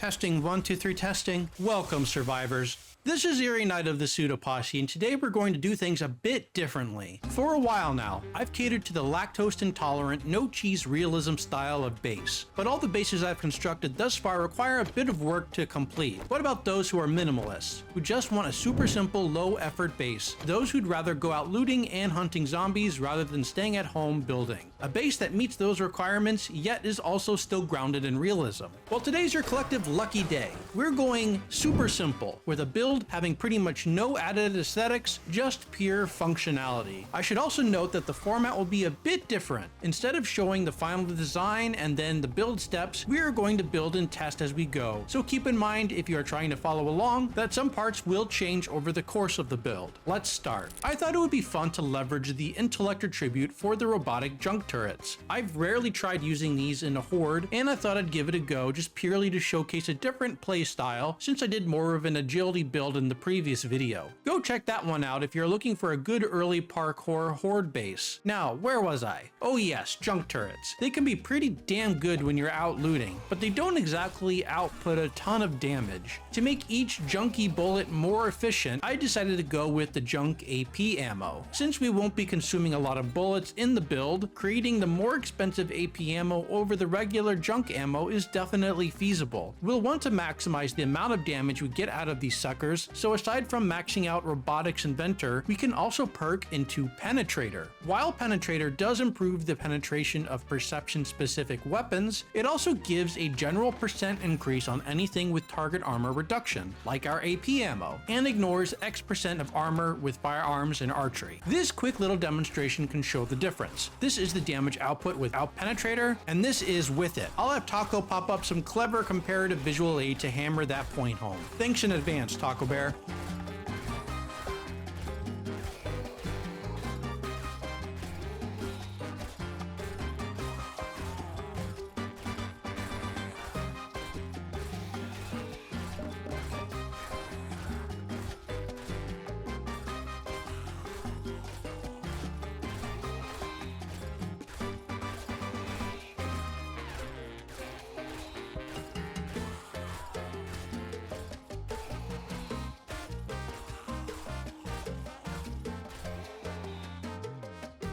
Testing 1, 2, 3 testing. Welcome, survivors. This is Eerie Knight of the Pseudo Posse, and today we're going to do things a bit differently. For a while now, I've catered to the lactose intolerant, no cheese realism style of base, but all the bases I've constructed thus far require a bit of work to complete. What about those who are minimalists, who just want a super simple, low effort base? Those who'd rather go out looting and hunting zombies rather than staying at home building. A base that meets those requirements, yet is also still grounded in realism. Well, today's your collective lucky day. We're going super simple, with a build having pretty much no added aesthetics, just pure functionality. I should also note that the format will be a bit different. Instead of showing the final design and then the build steps, we are going to build and test as we go. So keep in mind, if you are trying to follow along, that some parts will change over the course of the build. Let's start. I thought it would be fun to leverage the intellect attribute for the robotic junk turrets. I've rarely tried using these in a Horde, and I thought I'd give it a go just purely to showcase a different playstyle since I did more of an agility build in the previous video. Go check that one out if you're looking for a good early parkour horde base. Now, where was I? Oh yes, junk turrets. They can be pretty damn good when you're out looting, but they don't exactly output a ton of damage. To make each junky bullet more efficient, I decided to go with the junk AP ammo. Since we won't be consuming a lot of bullets in the build, creating the more expensive AP ammo over the regular junk ammo is definitely feasible. We'll want to maximize the amount of damage we get out of these suckers, so aside from maxing out Robotics Inventor, we can also perk into Penetrator. While Penetrator does improve the penetration of perception-specific weapons, it also gives a general % increase on anything with target armor reduction, like our AP ammo, and ignores X% of armor with firearms and archery. This quick little demonstration can show the difference. This is the damage output without Penetrator, and this is with it. I'll have Taco pop up some clever comparative visual aid to hammer that point home. Thanks in advance, Taco Bear.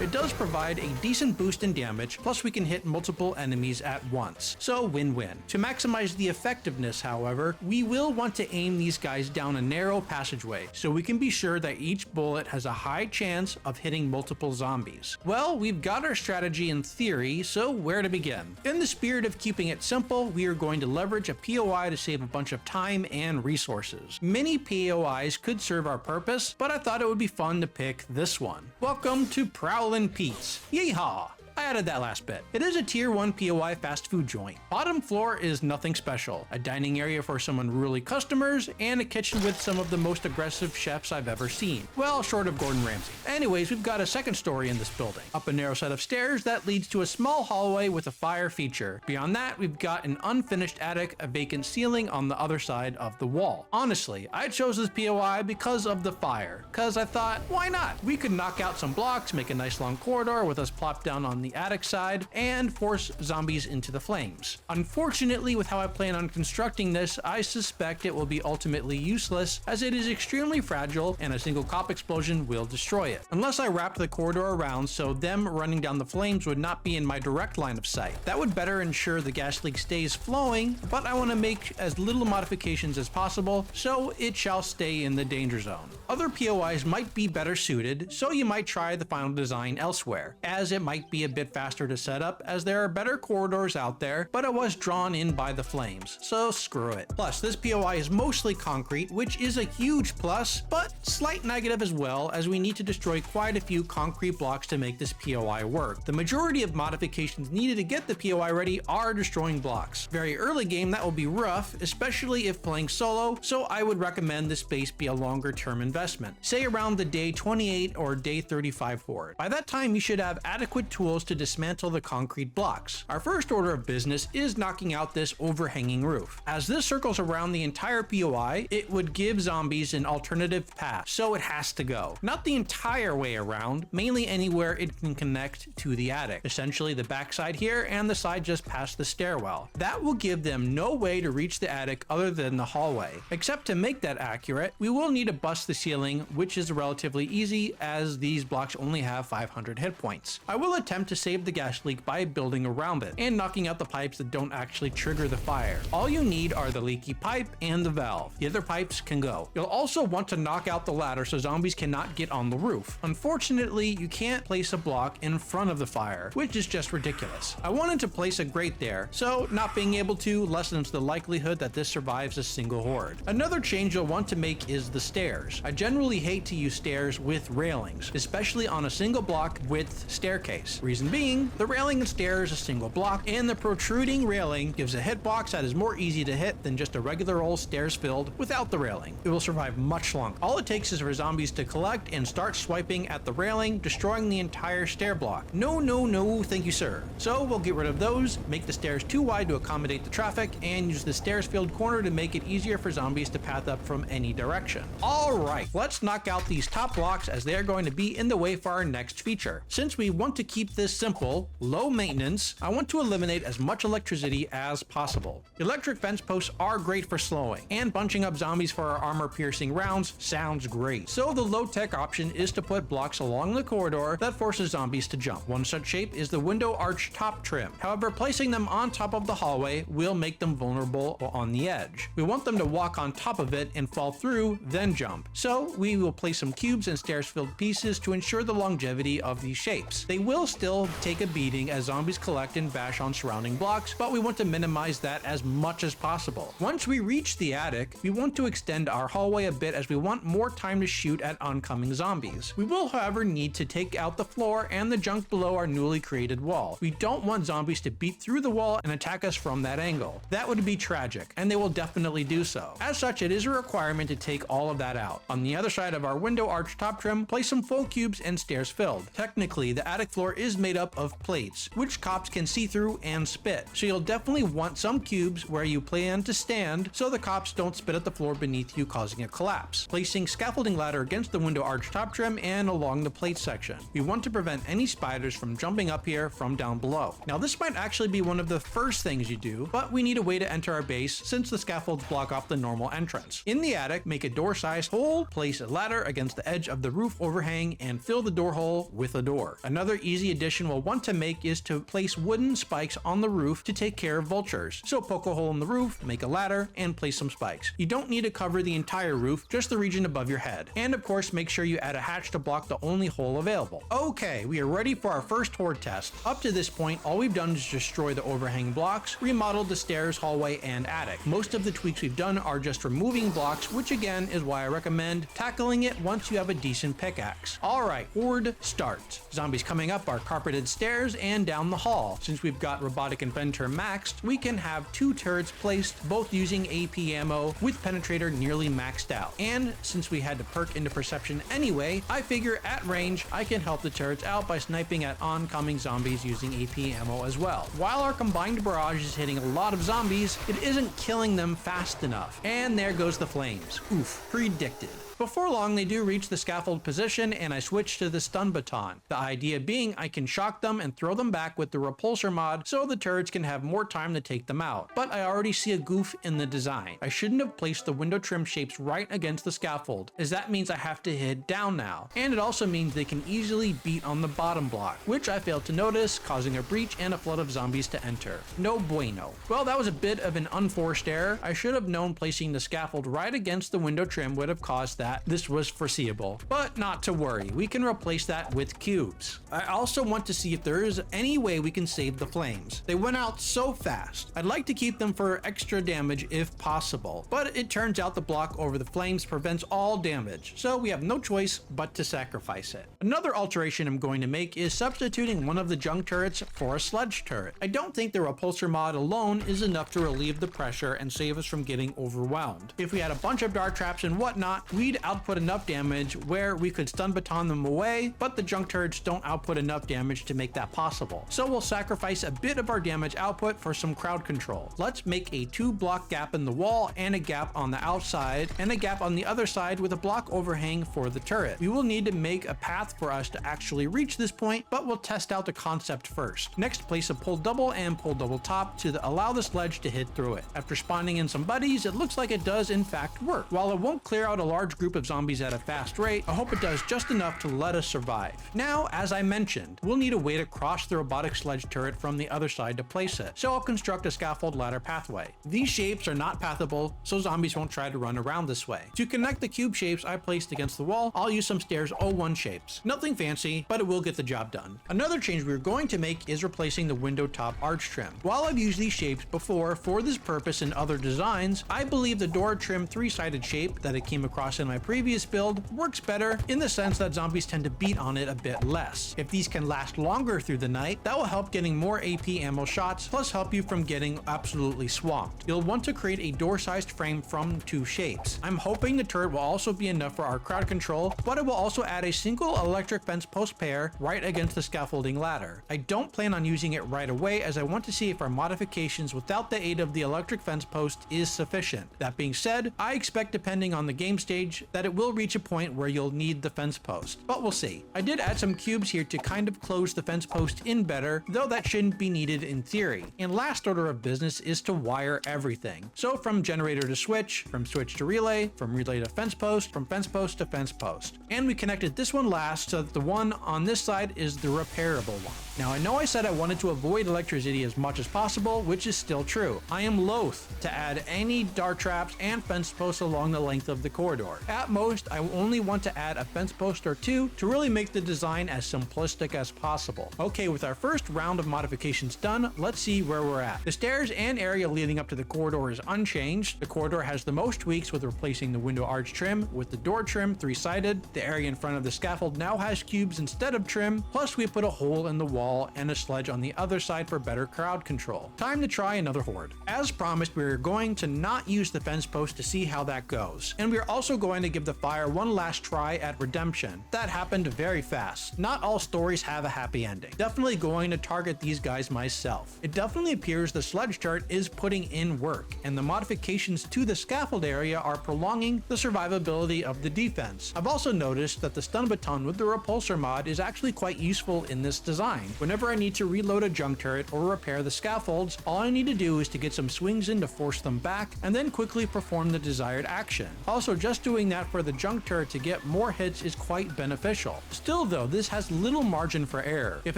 It does provide a decent boost in damage, plus we can hit multiple enemies at once, so win-win. To maximize the effectiveness, however, we will want to aim these guys down a narrow passageway, so we can be sure that each bullet has a high chance of hitting multiple zombies. Well, we've got our strategy in theory, so where to begin? In the spirit of keeping it simple, we are going to leverage a POI to save a bunch of time and resources. Many POIs could serve our purpose, but I thought it would be fun to pick this one. Welcome to Prowlin' Pete's. Yeehaw! I added that last bit. It is a tier 1 POI fast food joint. Bottom floor is nothing special. A dining area for some unruly customers, and a kitchen with some of the most aggressive chefs I've ever seen. Well, short of Gordon Ramsay. Anyways, we've got a second story in this building. Up a narrow set of stairs that leads to a small hallway with a fire feature. Beyond that, we've got an unfinished attic, a vacant ceiling on the other side of the wall. Honestly, I chose this POI because of the fire. Cause I thought, why not? We could knock out some blocks, make a nice long corridor with us plopped down on the attic side, and force zombies into the flames. Unfortunately, with how I plan on constructing this, I suspect it will be ultimately useless, as it is extremely fragile and a single cop explosion will destroy it. Unless I wrap the corridor around so them running down the flames would not be in my direct line of sight. That would better ensure the gas leak stays flowing, but I want to make as little modifications as possible, so it shall stay in the danger zone. Other POIs might be better suited, so you might try the final design elsewhere, as it might be a bit faster to set up, as there are better corridors out there, but it was drawn in by the flames, so screw it. Plus, this POI is mostly concrete, which is a huge plus, but slight negative as well, as we need to destroy quite a few concrete blocks to make this POI work. The majority of modifications needed to get the POI ready are destroying blocks. Very early game, that will be rough, especially if playing solo, so I would recommend this base be a longer term investment, say around the day 28 or day 35 for it. By that time, you should have adequate tools materials to dismantle the concrete blocks. Our first order of business is knocking out this overhanging roof. As this circles around the entire POI, it would give zombies an alternative path, so it has to go. Not the entire way around, mainly anywhere it can connect to the attic. Essentially the backside here and the side just past the stairwell. That will give them no way to reach the attic other than the hallway. Except to make that accurate, we will need to bust the ceiling, which is relatively easy as these blocks only have 500 hit points. I will attempt to save the gas leak by building around it and knocking out the pipes that don't actually trigger the fire. All you need are the leaky pipe and the valve. The other pipes can go. You'll also want to knock out the ladder so zombies cannot get on the roof. Unfortunately, you can't place a block in front of the fire, which is just ridiculous. I wanted to place a grate there, so not being able to lessens the likelihood that this survives a single horde. Another change you'll want to make is the stairs. I generally hate to use stairs with railings, especially on a single block width staircase. Reason being, the railing and stair is a single block, and the protruding railing gives a hitbox that is more easy to hit than just a regular old stairs filled without the railing. It will survive much longer. All it takes is for zombies to collect and start swiping at the railing, destroying the entire stair block. No, no, no, thank you, sir. So we'll get rid of those, make the stairs too wide to accommodate the traffic, and use the stairs filled corner to make it easier for zombies to path up from any direction. Alright, let's knock out these top blocks as they are going to be in the way for our next feature. Since we want to keep this simple, low maintenance, I want to eliminate as much electricity as possible. Electric fence posts are great for slowing, and bunching up zombies for our armor-piercing rounds sounds great. So the low-tech option is to put blocks along the corridor that forces zombies to jump. One such shape is the window arch top trim. However, placing them on top of the hallway will make them vulnerable on the edge. We want them to walk on top of it and fall through, then jump. So we will place some cubes and stairs-filled pieces to ensure the longevity of these shapes. They will still take a beating as zombies collect and bash on surrounding blocks, but we want to minimize that as much as possible. Once we reach the attic, we want to extend our hallway a bit as we want more time to shoot at oncoming zombies. We will, however, need to take out the floor and the junk below our newly created wall. We don't want zombies to beat through the wall and attack us from that angle. That would be tragic, and they will definitely do so. As such, it is a requirement to take all of that out. On the other side of our window arch top trim, place some full cubes and stairs filled. Technically, the attic floor is made up of plates, which cops can see through and spit. So you'll definitely want some cubes where you plan to stand so the cops don't spit at the floor beneath you, causing a collapse. Placing scaffolding ladder against the window arch top trim and along the plate section. We want to prevent any spiders from jumping up here from down below. Now this might actually be one of the first things you do, but we need a way to enter our base since the scaffolds block off the normal entrance. In the attic, make a door-sized hole, place a ladder against the edge of the roof overhang, and fill the door hole with a door. Another easy addition we'll want to make is to place wooden spikes on the roof to take care of vultures. So poke a hole in the roof, make a ladder, and place some spikes. You don't need to cover the entire roof, just the region above your head. And of course, make sure you add a hatch to block the only hole available. Okay, we are ready for our first horde test. Up to this point, all we've done is destroy the overhang blocks, remodeled the stairs, hallway, and attic. Most of the tweaks we've done are just removing blocks, which again is why I recommend tackling it once you have a decent pickaxe. Alright, horde start. Zombies coming up our carpeted stairs and down the hall. Since we've got robotic inventor maxed, we can have 2 turrets placed, both using AP ammo with penetrator nearly maxed out. And since we had to perk into perception anyway, I figure at range I can help the turrets out by sniping at oncoming zombies using AP ammo as well. While our combined barrage is hitting a lot of zombies, it isn't killing them fast enough. And there goes the flames. Oof, predicted. Before long, they do reach the scaffold position and I switch to the stun baton. The idea being I can shock them and throw them back with the repulsor mod so the turrets can have more time to take them out. But I already see a goof in the design. I shouldn't have placed the window trim shapes right against the scaffold, as that means I have to hit down now. And it also means they can easily beat on the bottom block, which I failed to notice, causing a breach and a flood of zombies to enter. No bueno. Well, that was a bit of an unforced error. I should have known placing the scaffold right against the window trim would have caused that. This was foreseeable, but not to worry, we can replace that with cubes. I also want to see if there is any way we can save the flames. They went out so fast. I'd like to keep them for extra damage if possible, but it turns out the block over the flames prevents all damage, so we have no choice but to sacrifice it. Another alteration I'm going to make is substituting one of the junk turrets for a sledge turret. I don't think the repulsor mod alone is enough to relieve the pressure and save us from getting overwhelmed. If we had a bunch of dart traps and whatnot, we'd need to output enough damage where we could stun baton them away, but the junk turrets don't output enough damage to make that possible. So we'll sacrifice a bit of our damage output for some crowd control. Let's make a 2-block gap in the wall and a gap on the outside and a gap on the other side with a block overhang for the turret. We will need to make a path for us to actually reach this point, but we'll test out the concept first. Next, place a pull double and pull double top to allow the sledge to hit through it. After spawning in some buddies, it looks like it does in fact work. While it won't clear out a large group of zombies at a fast rate, I hope it does just enough to let us survive. Now, as I mentioned, we'll need a way to cross the robotic sledge turret from the other side to place it, so I'll construct a scaffold ladder pathway. These shapes are not pathable, so zombies won't try to run around this way. To connect the cube shapes I placed against the wall, I'll use some stairs 01 shapes. Nothing fancy, but it will get the job done. Another change we're going to make is replacing the window top arch trim. While I've used these shapes before for this purpose in other designs, I believe the door trim 3-sided shape that it came across in my previous build works better in the sense that zombies tend to beat on it a bit less. If these can last longer through the night, that will help getting more AP ammo shots, plus help you from getting absolutely swamped. You'll want to create a door-sized frame from 2 shapes. I'm hoping the turret will also be enough for our crowd control, but it will also add a single electric fence post pair right against the scaffolding ladder. I don't plan on using it right away as I want to see if our modifications without the aid of the electric fence post is sufficient. That being said, I expect depending on the game stage that it will reach a point where you'll need the fence post, but we'll see. I did add some cubes here to kind of close the fence post in better, though that shouldn't be needed in theory. And last order of business is to wire everything. So from generator to switch, from switch to relay, from relay to fence post, from fence post to fence post. And we connected this one last so that the one on this side is the repairable one. Now I know I said I wanted to avoid electricity as much as possible, which is still true. I am loath to add any dart traps and fence posts along the length of the corridor. At most, I only want to add a fence post or 2 to really make the design as simplistic as possible. Okay, with our first round of modifications done, let's see where we're at. The stairs and area leading up to the corridor is unchanged. The corridor has the most tweaks with replacing the window arch trim with the door trim 3-sided. The area in front of the scaffold now has cubes instead of trim, plus we put a hole in the wall and a sledge on the other side for better crowd control. Time to try another horde. As promised, we're going to not use the fence post to see how that goes. And we're also going to give the fire one last try at redemption. That happened very fast. Not all stories have a happy ending. Definitely going to target these guys myself. It definitely appears the sledge turret is putting in work, and the modifications to the scaffold area are prolonging the survivability of the defense. I've also noticed that the stun baton with the repulsor mod is actually quite useful in this design. Whenever I need to reload a junk turret or repair the scaffolds, all I need to do is to get some swings in to force them back and then quickly perform the desired action. Also, just doing that for the junk turret to get more hits is quite beneficial. Still though, this has little margin for error. If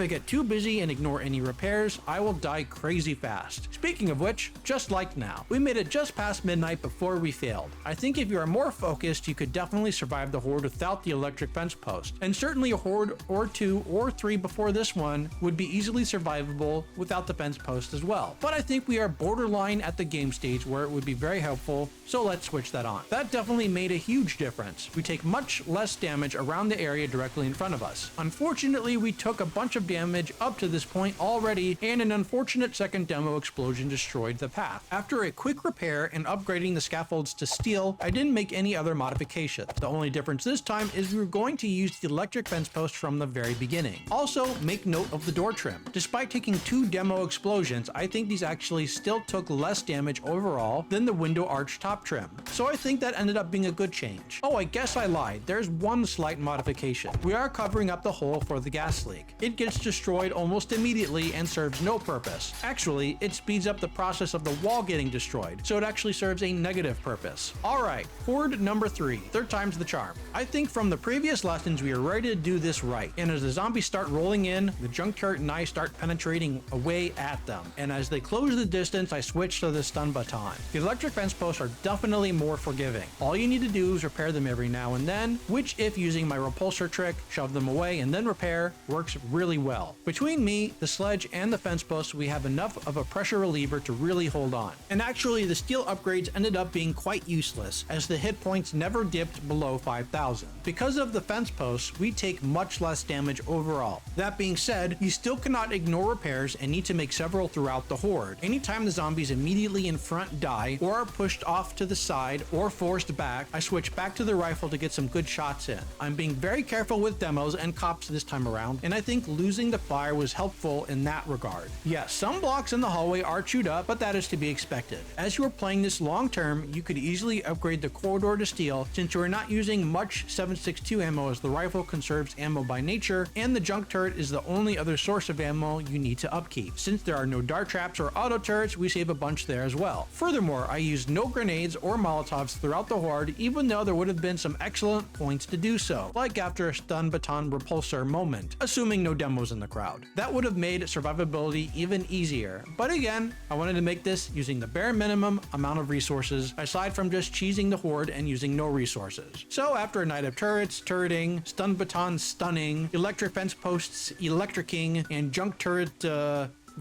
I get too busy and ignore any repairs, I will die crazy fast. Speaking of which, just like now, we made it just past midnight before we failed. I think if you are more focused, you could definitely survive the horde without the electric fence post, and certainly a horde or 2 or 3 before this one would be easily survivable without the fence post as well. But I think we are borderline at the game stage where it would be very helpful, so let's switch that on. That definitely made a huge difference. We take much less damage around the area directly in front of us. Unfortunately, we took a bunch of damage up to this point already, and an unfortunate second demo explosion destroyed the path. After a quick repair and upgrading the scaffolds to steel, I didn't make any other modifications. The only difference this time is we were going to use the electric fence post from the very beginning. Also, make note of the door trim. Despite taking 2 demo explosions, I think these actually still took less damage overall than the window arch top trim. So I think that ended up being a good change. Oh, I guess I lied. There's one slight modification. We are covering up the hole for the gas leak. It gets destroyed almost immediately and serves no purpose. Actually, it speeds up the process of the wall getting destroyed, so it actually serves a negative purpose. Alright, horde number 3. Third time's the charm. I think from the previous lessons we are ready to do this right, and as the zombies start rolling in, the junk turret and I start penetrating away at them, and as they close the distance, I switch to the stun baton. The electric fence posts are definitely more forgiving. All you need to do is repair them every now and then, which if using my repulsor trick, shove them away and then repair, works really well. Between me, the sledge, and the fence posts, we have enough of a pressure reliever to really hold on. And actually, the steel upgrades ended up being quite useless, as the hit points never dipped below 5,000. Because of the fence posts, we take much less damage overall. That being said, you still cannot ignore repairs and need to make several throughout the horde. Anytime the zombies immediately in front die or are pushed off to the side or forced back, I switch switch back to the rifle to get some good shots in. I'm being very careful with demos and cops this time around, and I think losing the fire was helpful in that regard. Yes, some blocks in the hallway are chewed up, but that is to be expected. As you are playing this long term, you could easily upgrade the corridor to steel since you are not using much 7.62 ammo, as the rifle conserves ammo by nature, and the junk turret is the only other source of ammo you need to upkeep. Since there are no dart traps or auto turrets, we save a bunch there as well. Furthermore, I used no grenades or molotovs throughout the Horde, even though there would have been some excellent points to do so, like after a stun baton repulsor moment, assuming no demos in the crowd. That would have made survivability even easier, but again, I wanted to make this using the bare minimum amount of resources, aside from just cheesing the Horde and using no resources. So after a night of turrets, turreting, stun baton stunning, electric fence posts electricking, and junk turret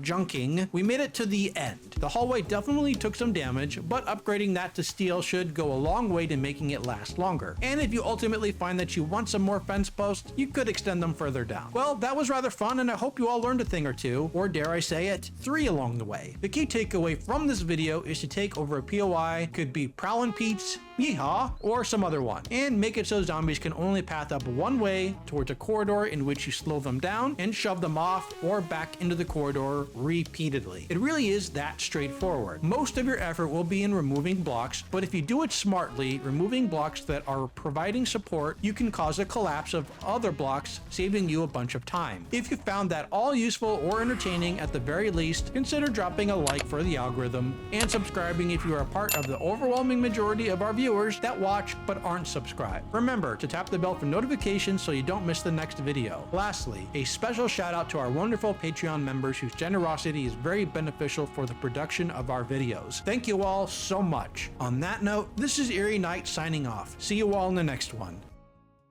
junking, we made it to the end. The hallway definitely took some damage, but upgrading that to steel should go a long way to making it last longer. And if you ultimately find that you want some more fence posts, you could extend them further down. Well, that was rather fun, and I hope you all learned a thing or two, or dare I say it, 3 along the way. The key takeaway from this video is to take over a POI, could be Prowlin' Pete's, Yeehaw, or some other one, and make it so zombies can only path up one way towards a corridor in which you slow them down and shove them off or back into the corridor repeatedly. It really is that straightforward. Most of your effort will be in removing blocks, but if you do it smartly, removing blocks that are providing support, you can cause a collapse of other blocks, saving you a bunch of time. If you found that all useful or entertaining, at the very least, consider dropping a like for the algorithm and subscribing if you are a part of the overwhelming majority of our viewers that watch but aren't subscribed. Remember to tap the bell for notifications so you don't miss the next video. Lastly, a special shout out to our wonderful Patreon members whose generosity is very beneficial for the production of our videos. Thank you all so much. On that note, this is Eerie Knight signing off. See you all in the next one.